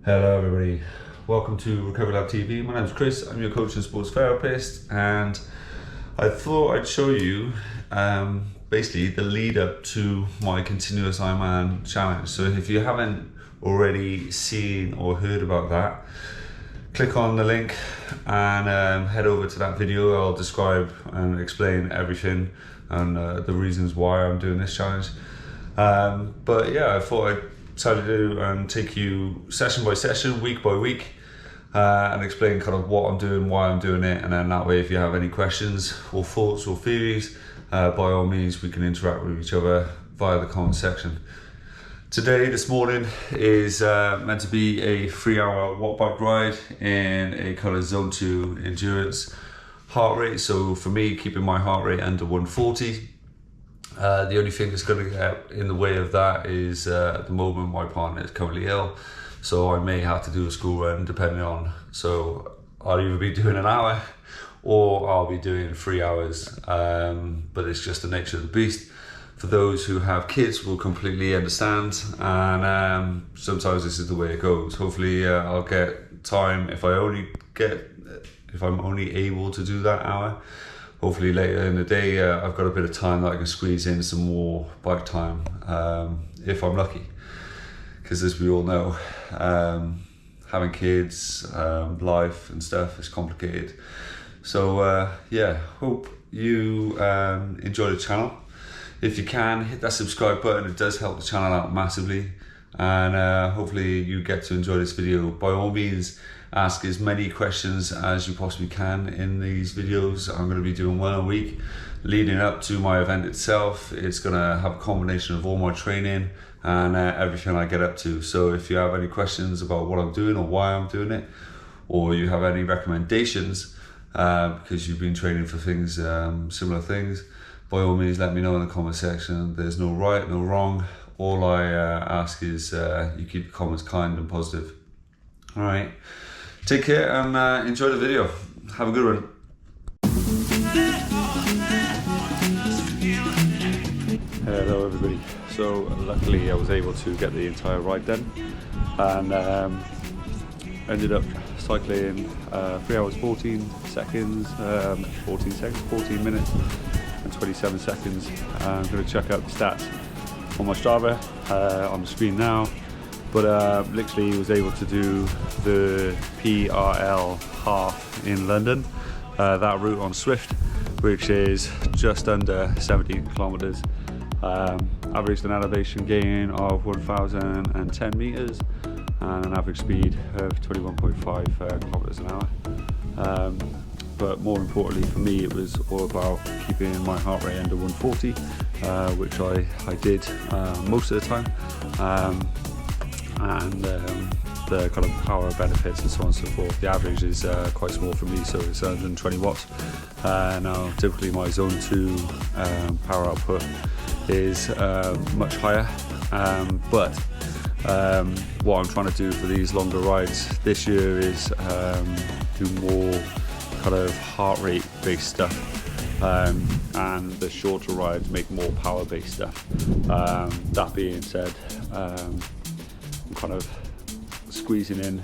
Hello everybody, welcome to Recovery Lab TV. My name is Chris, I'm your coach and sports therapist, and I thought I'd show you basically the lead up to my continuous Ironman challenge. So if you haven't already seen or heard about that, click on the link and head over to that video. I'll describe and explain everything and the reasons why I'm doing this challenge. But yeah, I thought I'd try to do and take you session by session, week by week, and explain kind of what I'm doing, why I'm doing it, and then that way if you have any questions or thoughts or theories, by all means we can interact with each other via the comment section. Today, this morning, is meant to be a 3-hour walk bike ride in a kind of zone 2 endurance heart rate. So for me, keeping my heart rate under 140. The only thing that's going to get in the way of that is at the moment my partner is currently ill, so I may have to do a school run depending on, so I'll either be doing an hour or I'll be doing 3 hours, but it's just the nature of the beast. For those who have kids will completely understand, and sometimes this is the way it goes. Hopefully I'll get time if I'm only able to do that hour. Hopefully later in the day, I've got a bit of time that I can squeeze in some more bike time, if I'm lucky. Because as we all know, having kids, life and stuff is complicated. So yeah, hope you enjoy the channel. If you can, hit that subscribe button, it does help the channel out massively. And hopefully you get to enjoy this video. By all means, ask as many questions as you possibly can in these videos. I'm going to be doing one a week leading up to my event itself. It's going to have a combination of all my training and everything I get up to. So if you have any questions about what I'm doing or why I'm doing it, or you have any recommendations because you've been training for things, similar things, by all means let me know in the comment section. There's no right, no wrong. All I ask is you keep your comments kind and positive. All right. Take care and enjoy the video. Have a good one. Hello everybody. So luckily I was able to get the entire ride done, and ended up cycling 3 hours 14 minutes and 27 seconds. I'm going to check out the stats on my Strava on the screen now. But literally was able to do the PRL half in London, that route on Swift, which is just under 17 kilometers. Averaged an elevation gain of 1,010 meters and an average speed of 21.5 kilometers an hour. But more importantly for me, it was all about keeping my heart rate under 140, which I did most of the time. And the kind of power benefits and so on and so forth. The average is quite small for me, so it's 120 watts. Now typically my zone 2 power output is much higher, but what I'm trying to do for these longer rides this year is do more kind of heart rate based stuff, and the shorter rides make more power based stuff. That being said, I'm kind of squeezing in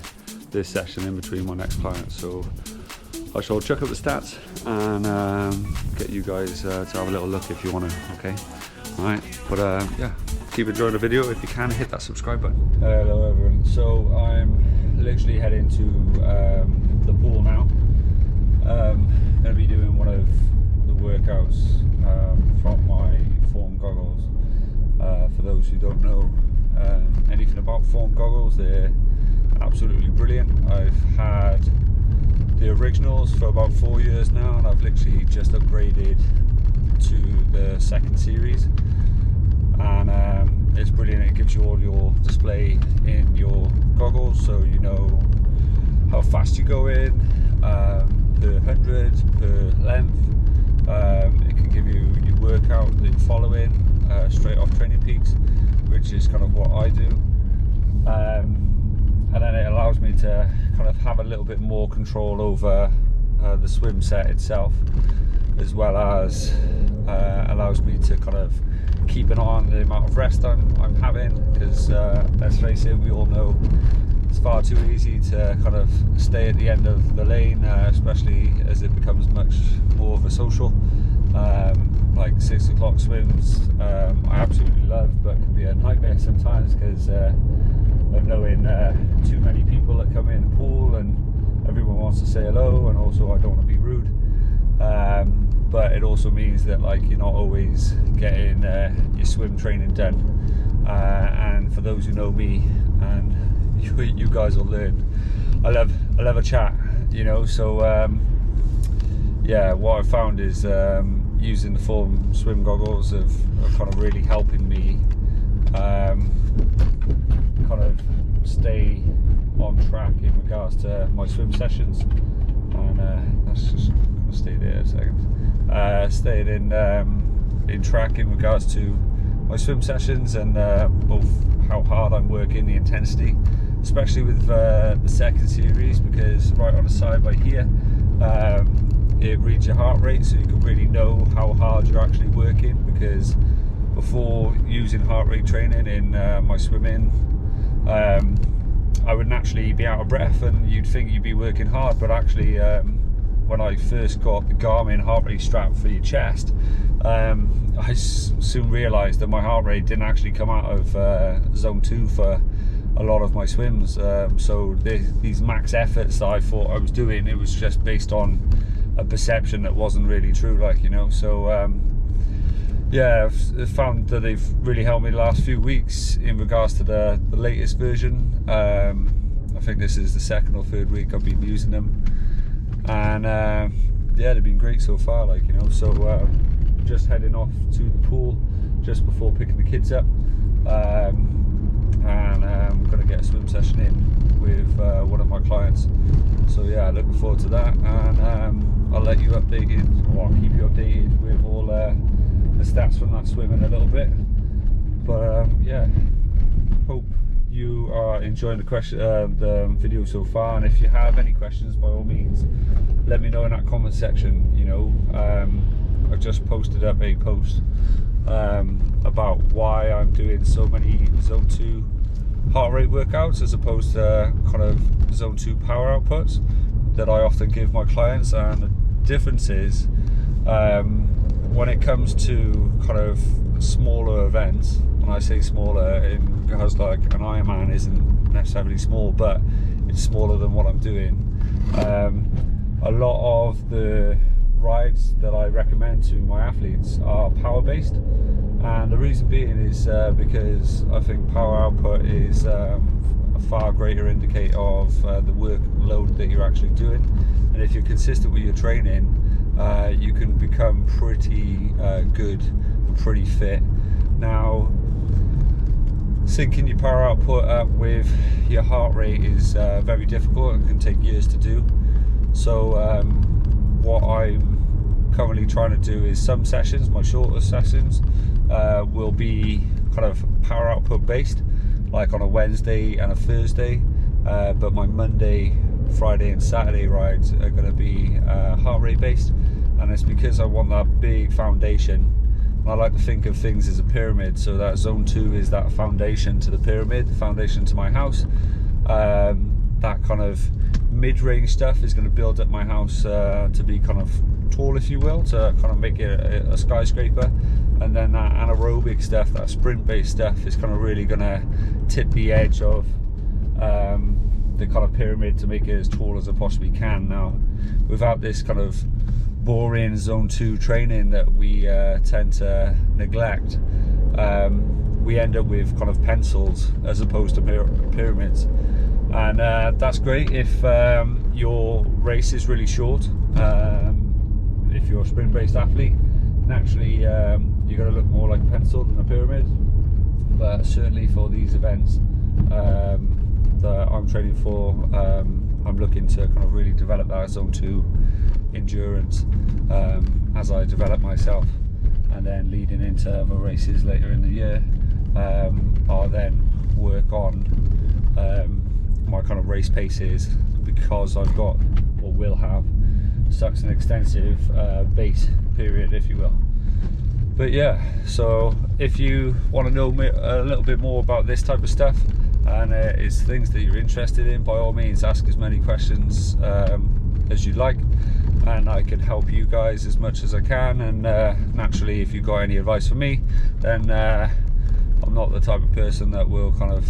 this session in between my next client, so I shall check up the stats and get you guys to have a little look if you want to. Okay, all right, but yeah, keep enjoying the video. If you can, hit that subscribe button. Hello everyone. So I'm literally heading to the pool now. Going to be doing one of the workouts from my Form goggles. For those who don't know anything about Form goggles, they're absolutely brilliant. I've had the originals for about 4 years now, and I've literally just upgraded to the second series, and it's brilliant. It gives you all your display in your goggles, so you know how fast you go in, per 100, per length. It can give you your workout that you're following straight off Training Peaks, which is kind of what I do, and then it allows me to kind of have a little bit more control over the swim set itself, as well as allows me to kind of keep an eye on the amount of rest I'm having, because let's face it, we all know it's far too easy to kind of stay at the end of the lane, especially as it becomes much more of a social. Like 6 o'clock swims, I absolutely love, but can be a nightmare sometimes because of knowing too many people that come in the pool and everyone wants to say hello, and also I don't want to be rude. But it also means that like you're not always getting your swim training done. And for those who know me, and you guys will learn, I love a chat, you know. So yeah, what I found is using the Form swim goggles are kind of really helping me kind of stay on track in regards to my swim sessions. And let's just gonna stay there a second. Staying in track in regards to my swim sessions, and both how hard I'm working, the intensity, especially with the second series, because right on the side by here it reads your heart rate, so you can really know how hard you're actually working. Because before using heart rate training in my swimming, I would naturally be out of breath and you'd think you'd be working hard, but actually when I first got the Garmin heart rate strap for your chest, I soon realised that my heart rate didn't actually come out of zone 2 for a lot of my swims. So these max efforts that I thought I was doing, it was just based on a perception that wasn't really true, like, you know. So yeah, I've found that they've really helped me the last few weeks in regards to the latest version. I think this is the 2nd or 3rd week I've been using them, and yeah, they've been great so far, like, you know. So just heading off to the pool just before picking the kids up, and I'm going to get a swim session in with one of my clients. So yeah, looking forward to that, and I'll let you updated, or I'll keep you updated with all the stats from that swim in a little bit. But yeah, hope you are enjoying the video so far, and if you have any questions, by all means let me know in that comment section. You know, I've just posted up a post about why I'm doing so many zone 2 heart rate workouts as opposed to kind of zone 2 power outputs that I often give my clients. And the difference is when it comes to kind of smaller events, when I say smaller, because like an Ironman isn't necessarily small, but it's smaller than what I'm doing. A lot of the rides that I recommend to my athletes are power based, and the reason being is because I think power output is a far greater indicator of the workload that you're actually doing, and if you're consistent with your training, you can become pretty good and pretty fit. Now, syncing your power output up with your heart rate is very difficult and can take years to do. So what I'm currently trying to do is some sessions, my shorter sessions, will be kind of power output based, like on a Wednesday and a Thursday, but my Monday, Friday and Saturday rides are going to be heart rate based, and it's because I want that big foundation. And I like to think of things as a pyramid, so that zone 2 is that foundation to the pyramid, the foundation to my house. That kind of mid-range stuff is going to build up my house to be kind of tall, if you will, to kind of make it a skyscraper. And then that anaerobic stuff, that sprint-based stuff, is kind of really going to tip the edge of the kind of pyramid to make it as tall as I possibly can. Now, without this kind of boring zone 2 training that we tend to neglect, we end up with kind of pencils as opposed to pyramids. And that's great if your race is really short. If you're a sprint-based athlete, naturally you're going to look more like a pencil than a pyramid. But certainly for these events that I'm training for, I'm looking to kind of really develop that zone 2 endurance as I develop myself, and then leading into other races later in the year, I'll then work on my kind of race paces, because I've got, or will have, such an extensive base period, if you will. But yeah, so if you want to know a little bit more about this type of stuff, and it's things that you're interested in, by all means ask as many questions as you like, and I can help you guys as much as I can. And naturally, if you've got any advice for me, then I'm not the type of person that will kind of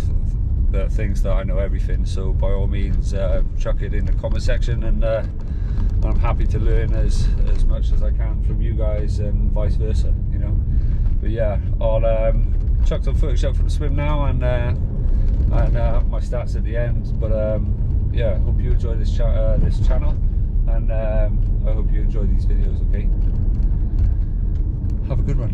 that thinks that I know everything. So by all means, chuck it in the comment section, and I'm happy to learn as much as I can from you guys, and vice versa, you know. But yeah, I'll chuck some footage up from the swim now, and my stats at the end. But yeah, hope you enjoy this channel, and I hope you enjoy these videos. Okay, have a good one.